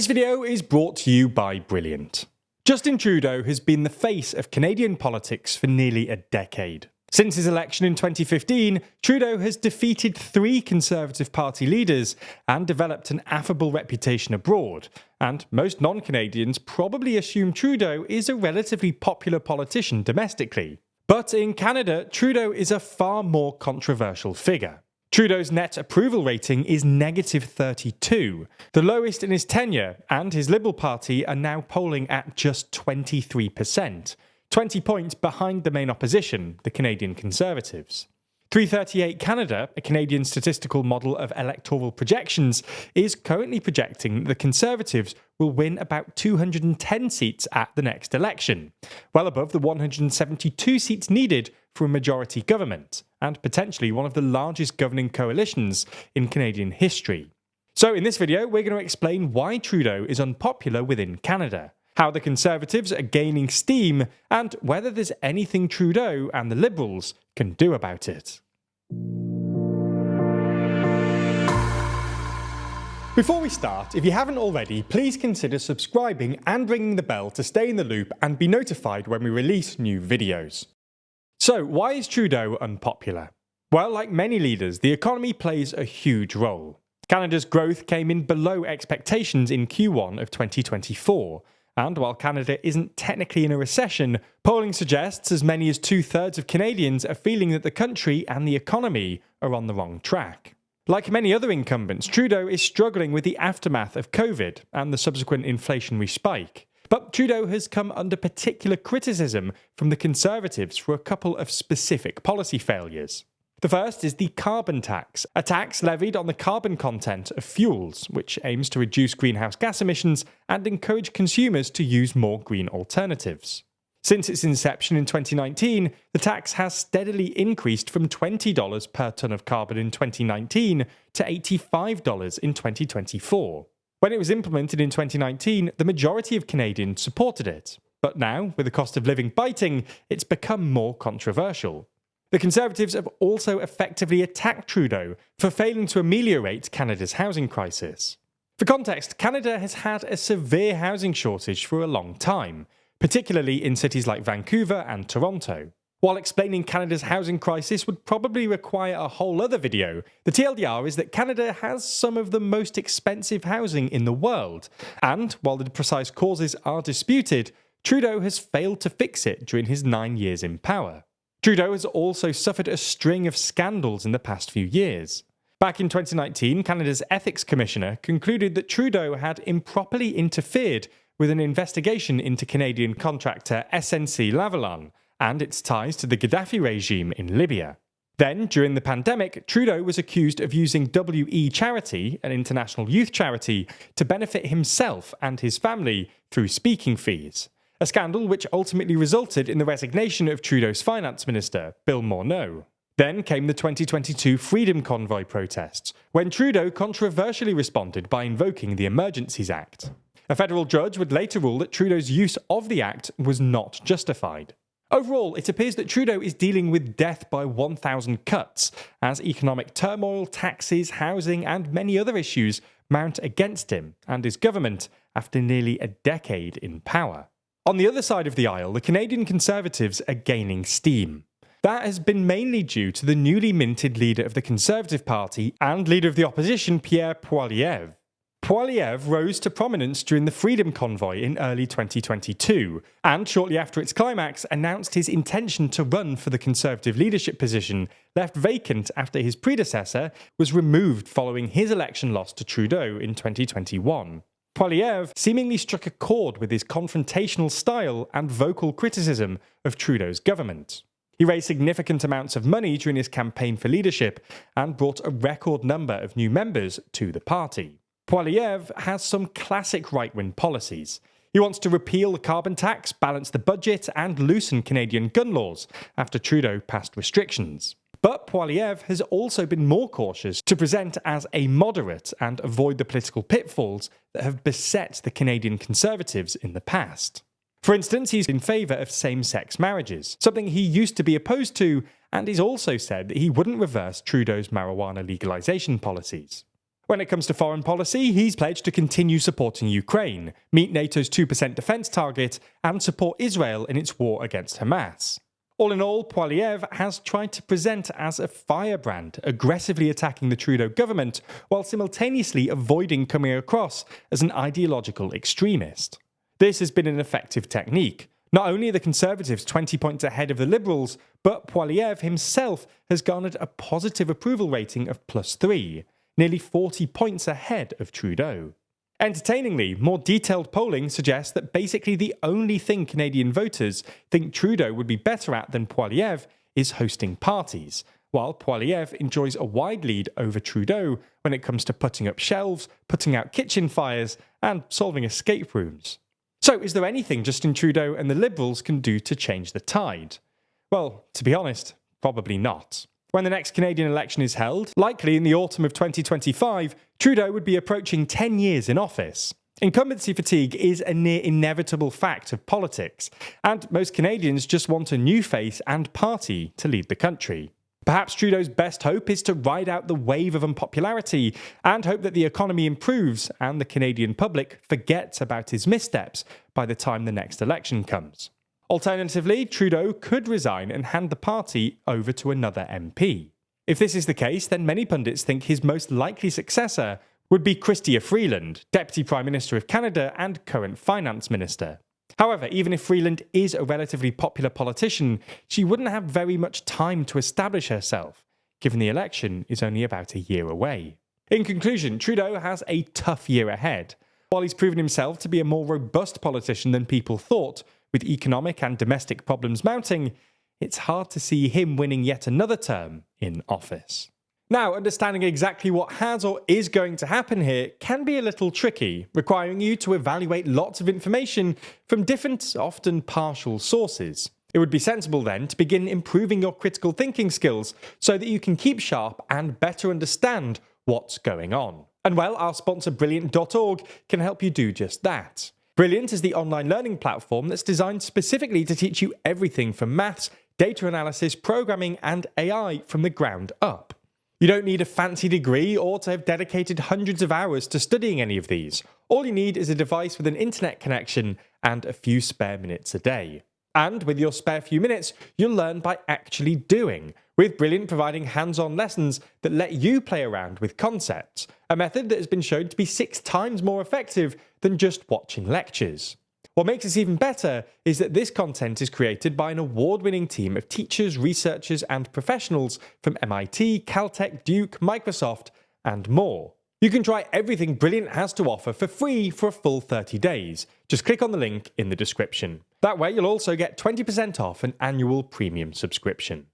This video is brought to you by Brilliant. Justin Trudeau has been the face of Canadian politics for nearly a decade. Since his election in 2015, Trudeau has defeated 3 Conservative Party leaders and developed an affable reputation abroad, and most non-Canadians probably assume Trudeau is a relatively popular politician domestically. But in Canada, Trudeau is a far more controversial figure. Trudeau's net approval rating is -32, the lowest in his tenure, and his Liberal Party are now polling at just 23%, 20 points behind the main opposition, the Canadian Conservatives. 338 Canada, a Canadian statistical model of electoral projections, is currently projecting that the Conservatives will win about 210 seats at the next election, well above the 172 seats needed for a majority government, and potentially one of the largest governing coalitions in Canadian history. So in this video, we're going to explain why Trudeau is unpopular within Canada, how the Conservatives are gaining steam, and whether there's anything Trudeau and the Liberals can do about it. Before we start, if you haven't already, please consider subscribing and ringing the bell to stay in the loop and be notified when we release new videos. So, why is Trudeau unpopular? Well, like many leaders, the economy plays a huge role. Canada's growth came in below expectations in Q1 of 2024. And while Canada isn't technically in a recession, polling suggests as many as 2/3 of Canadians are feeling that the country and the economy are on the wrong track. Like many other incumbents, Trudeau is struggling with the aftermath of COVID and the subsequent inflationary spike. But Trudeau has come under particular criticism from the Conservatives for a couple of specific policy failures. The first is the carbon tax, a tax levied on the carbon content of fuels, which aims to reduce greenhouse gas emissions and encourage consumers to use more green alternatives. Since its inception in 2019, the tax has steadily increased from $20 per tonne of carbon in 2019 to $85 in 2024. When it was implemented in 2019, the majority of Canadians supported it. But now, with the cost of living biting, it's become more controversial. The Conservatives have also effectively attacked Trudeau for failing to ameliorate Canada's housing crisis. For context, Canada has had a severe housing shortage for a long time, particularly in cities like Vancouver and Toronto. While explaining Canada's housing crisis would probably require a whole other video, the TLDR is that Canada has some of the most expensive housing in the world, and while the precise causes are disputed, Trudeau has failed to fix it during his 9 years in power. Trudeau has also suffered a string of scandals in the past few years. Back in 2019, Canada's Ethics Commissioner concluded that Trudeau had improperly interfered with an investigation into Canadian contractor SNC-Lavalin and its ties to the Gaddafi regime in Libya. Then, during the pandemic, Trudeau was accused of using WE Charity, an international youth charity, to benefit himself and his family through speaking fees. A scandal which ultimately resulted in the resignation of Trudeau's finance minister, Bill Morneau. Then came the 2022 Freedom Convoy protests, when Trudeau controversially responded by invoking the Emergencies Act. A federal judge would later rule that Trudeau's use of the act was not justified. Overall, it appears that Trudeau is dealing with death by 1,000 cuts, as economic turmoil, taxes, housing, and many other issues mount against him and his government after nearly a decade in power. On the other side of the aisle, the Canadian Conservatives are gaining steam. That has been mainly due to the newly minted leader of the Conservative Party and leader of the opposition, Pierre Poilievre. Poilievre rose to prominence during the Freedom Convoy in early 2022, and shortly after its climax announced his intention to run for the Conservative leadership position, left vacant after his predecessor was removed following his election loss to Trudeau in 2021. Poilievre seemingly struck a chord with his confrontational style and vocal criticism of Trudeau's government. He raised significant amounts of money during his campaign for leadership and brought a record number of new members to the party. Poilievre has some classic right-wing policies. He wants to repeal the carbon tax, balance the budget, and loosen Canadian gun laws after Trudeau passed restrictions. But Poilievre has also been more cautious to present as a moderate and avoid the political pitfalls that have beset the Canadian Conservatives in the past. For instance, he's in favour of same-sex marriages, something he used to be opposed to, and he's also said that he wouldn't reverse Trudeau's marijuana legalisation policies. When it comes to foreign policy, he's pledged to continue supporting Ukraine, meet NATO's 2% defence target, and support Israel in its war against Hamas. All in all, Poilievre has tried to present as a firebrand, aggressively attacking the Trudeau government while simultaneously avoiding coming across as an ideological extremist. This has been an effective technique. Not only are the Conservatives 20 points ahead of the Liberals, but Poilievre himself has garnered a positive approval rating of +3, nearly 40 points ahead of Trudeau. Entertainingly, more detailed polling suggests that basically the only thing Canadian voters think Trudeau would be better at than Poilievre is hosting parties, while Poilievre enjoys a wide lead over Trudeau when it comes to putting up shelves, putting out kitchen fires, and solving escape rooms. So is there anything Justin Trudeau and the Liberals can do to change the tide? Well, to be honest, probably not. When the next Canadian election is held, likely in the autumn of 2025, Trudeau would be approaching 10 years in office. Incumbency fatigue is a near inevitable fact of politics, and most Canadians just want a new face and party to lead the country. Perhaps Trudeau's best hope is to ride out the wave of unpopularity and hope that the economy improves and the Canadian public forgets about his missteps by the time the next election comes. Alternatively, Trudeau could resign and hand the party over to another MP. If this is the case, then many pundits think his most likely successor would be Chrystia Freeland, Deputy Prime Minister of Canada and current Finance Minister. However, even if Freeland is a relatively popular politician, she wouldn't have very much time to establish herself, given the election is only about a year away. In conclusion, Trudeau has a tough year ahead. While he's proven himself to be a more robust politician than people thought, with economic and domestic problems mounting, it's hard to see him winning yet another term in office. Now, understanding exactly what has or is going to happen here can be a little tricky, requiring you to evaluate lots of information from different, often partial sources. It would be sensible then to begin improving your critical thinking skills so that you can keep sharp and better understand what's going on. And well, our sponsor Brilliant.org can help you do just that. Brilliant is the online learning platform that's designed specifically to teach you everything from maths, data analysis, programming, and AI from the ground up. You don't need a fancy degree or to have dedicated hundreds of hours to studying any of these. All you need is a device with an internet connection and a few spare minutes a day. And with your spare few minutes, you'll learn by actually doing, with Brilliant providing hands-on lessons that let you play around with concepts, a method that has been shown to be 6 times more effective than just watching lectures. What makes this even better is that this content is created by an award-winning team of teachers, researchers, and professionals from MIT, Caltech, Duke, Microsoft, and more. You can try everything Brilliant has to offer for free for a full 30 days. Just click on the link in the description. That way you'll also get 20% off an annual premium subscription.